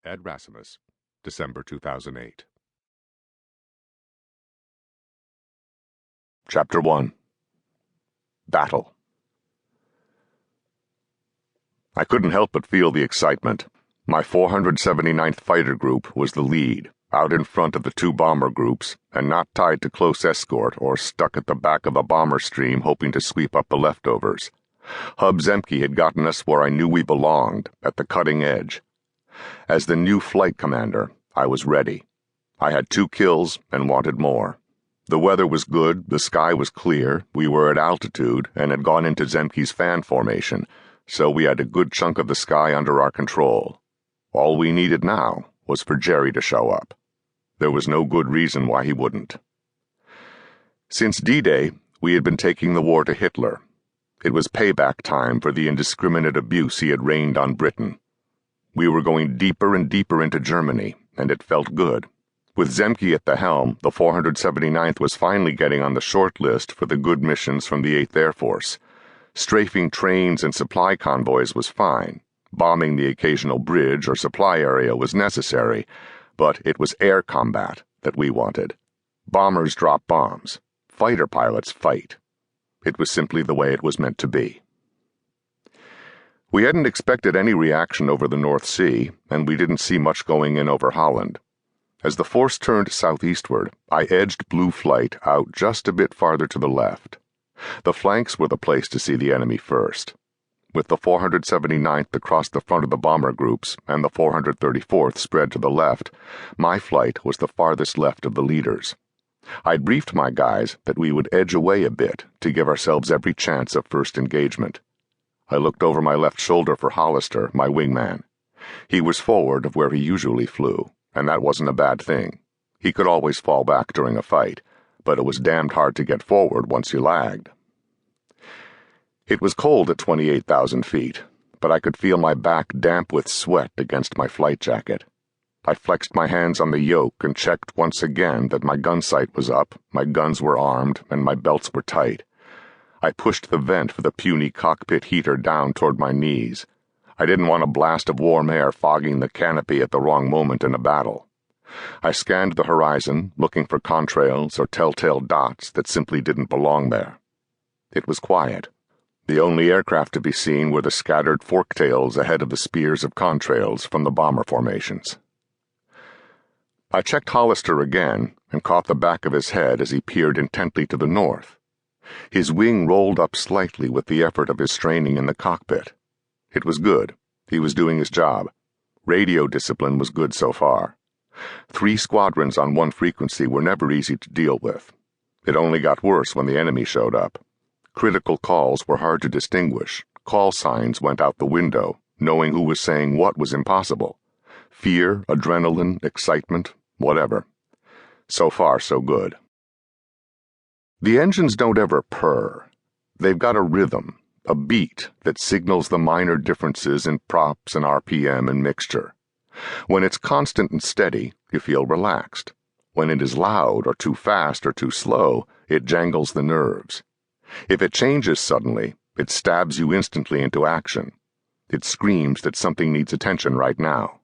Ed Rasmus, December 2008. Chapter 1. Battle. I couldn't help but feel the excitement. My 479th Fighter Group was the lead, out in front of the two bomber groups, and not tied to close escort or stuck at the back of a bomber stream hoping to sweep up the leftovers. Hub Zemke had gotten us where I knew we belonged, at the cutting edge. As the new flight commander, I was ready. I had 2 kills and wanted more. The weather was good, the sky was clear, we were at altitude and had gone into Zemke's fan formation, so we had a good chunk of the sky under our control. All we needed now was for Jerry to show up. There was no good reason why he wouldn't. Since D-Day, we had been taking the war to Hitler. It was payback time for the indiscriminate abuse he had rained on Britain. We were going deeper and deeper into Germany, and it felt good. With Zemke at the helm, the 479th was finally getting on the short list for the good missions from the 8th Air Force. Strafing trains and supply convoys was fine. Bombing the occasional bridge or supply area was necessary, but it was air combat that we wanted. Bombers drop bombs. Fighter pilots fight. It was simply the way it was meant to be. We hadn't expected any reaction over the North Sea, and we didn't see much going in over Holland. As the force turned southeastward, I edged Blue Flight out just a bit farther to the left. The flanks were the place to see the enemy first. With the 479th across the front of the bomber groups and the 434th spread to the left, my flight was the farthest left of the leaders. I'd briefed my guys that we would edge away a bit to give ourselves every chance of first engagement. I looked over my left shoulder for Hollister, my wingman. He was forward of where he usually flew, and that wasn't a bad thing. He could always fall back during a fight, but it was damned hard to get forward once you lagged. It was cold at 28,000 feet, but I could feel my back damp with sweat against my flight jacket. I flexed my hands on the yoke and checked once again that my gun sight was up, my guns were armed, and my belts were tight. I pushed the vent for the puny cockpit heater down toward my knees. I didn't want a blast of warm air fogging the canopy at the wrong moment in a battle. I scanned the horizon, looking for contrails or telltale dots that simply didn't belong there. It was quiet. The only aircraft to be seen were the scattered forktails ahead of the spears of contrails from the bomber formations. I checked Hollister again and caught the back of his head as he peered intently to the north. His wing rolled up slightly with the effort of his straining in the cockpit. It was good. He was doing his job. Radio discipline was good so far. 3 squadrons on one frequency were never easy to deal with. It only got worse when the enemy showed up. Critical calls were hard to distinguish. Call signs went out the window. Knowing who was saying what was impossible. Fear, adrenaline, excitement, whatever. So far, so good. The engines don't ever purr. They've got a rhythm, a beat that signals the minor differences in props and RPM and mixture. When it's constant and steady, you feel relaxed. When it is loud or too fast or too slow, it jangles the nerves. If it changes suddenly, it stabs you instantly into action. It screams that something needs attention right now.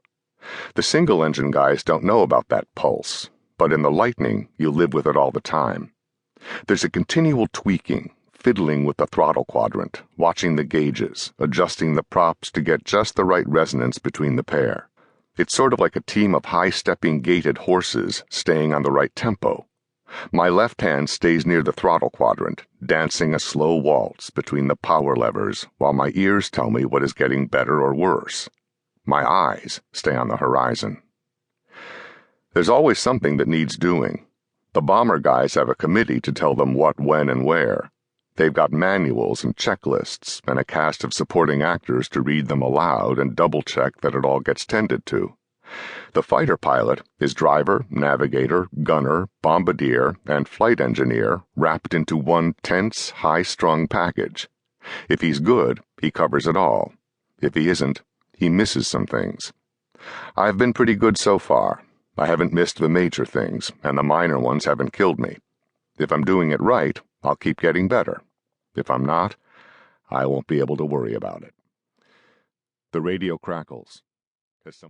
The single-engine guys don't know about that pulse, but in the Lightning, you live with it all the time. There's a continual tweaking, fiddling with the throttle quadrant, watching the gauges, adjusting the props to get just the right resonance between the pair. It's sort of like a team of high-stepping gaited horses staying on the right tempo. My left hand stays near the throttle quadrant, dancing a slow waltz between the power levers, while my ears tell me what is getting better or worse. My eyes stay on the horizon. There's always something that needs doing. The bomber guys have a committee to tell them what, when, and where. They've got manuals and checklists and a cast of supporting actors to read them aloud and double-check that it all gets tended to. The fighter pilot is driver, navigator, gunner, bombardier, and flight engineer wrapped into one tense, high-strung package. If he's good, he covers it all. If he isn't, he misses some things. I've been pretty good so far. I haven't missed the major things, and the minor ones haven't killed me. If I'm doing it right, I'll keep getting better. If I'm not, I won't be able to worry about it. The radio crackles. Has someone